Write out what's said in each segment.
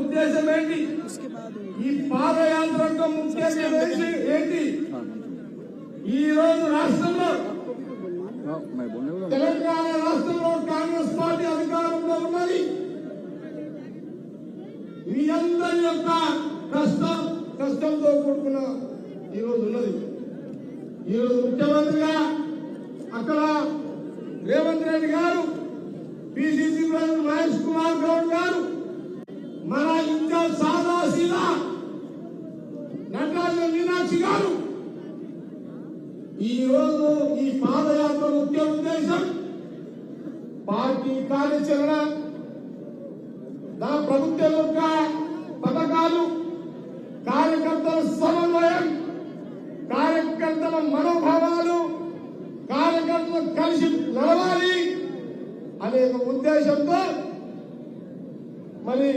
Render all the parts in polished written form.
ఉద్దేశం ఏంటి? ఈ పాదయాత్ర ముఖ్య ఏంటి? ఈ రోజు రాష్ట్రంలో తెలంగాణ రాష్ట్రంలో కాంగ్రెస్ పార్టీ అధికారంలో ఉన్నది. మీ అందరి యొక్క కష్టంతో కూడుకున్న ఈరోజు ఉన్నది. ఈరోజు ముఖ్యమంత్రిగా అక్కడ రేవంత్ రెడ్డి గారు, పిసిసి ప్రెసిడెంట్ మహేష్ కుమార్ గౌడ్ గారు, మన ఇన్ఛార్జ్ సాదాసీదా నటరాజన్ మీనాక్షి గారు ఈ రోజు ఈ పాదయాత్ర ముఖ్య ఉద్దేశం పార్టీ కార్యాచరణ, ప్రభుత్వం యొక్క పథకాలు, కార్యకర్తల సమన్వయం, కార్యకర్తల మనోభావాలు, కార్యకర్తలు కలిసి నడవాలి అనే ఉద్దేశంతో మరి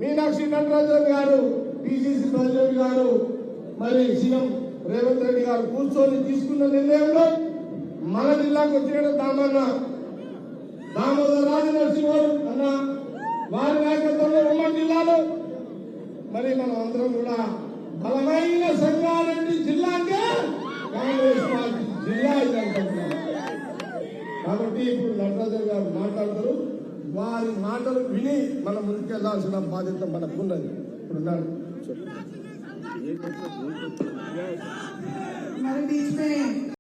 మీనాక్షి నటరాజన్ గారు, పిసిసి ప్రెసిడెంట్ గారు, మరి సీఎం రేవంత్ రెడ్డి గారు కూర్చొని తీసుకున్న నిర్ణయంలో మన జిల్లాకు వచ్చిన దామోదర్ రాజనరసింహుడు అన్న వారి నాయకత్వంలో ఉమ్మడి జిల్లాలో మరి మనం అందరం కూడా బలమైన సంగారెడ్డి జిల్లా అంటే కాంగ్రెస్ పార్టీ జిల్లా అనుకుంటున్నాం. కాబట్టి ఇప్పుడు నటరాజన్ గారు మాట్లాడతారు. వారి మాటలు విని మనం ముందుకెళ్లాల్సిన బాధ్యత మనకున్నది. ఇప్పుడు हमारे बीच में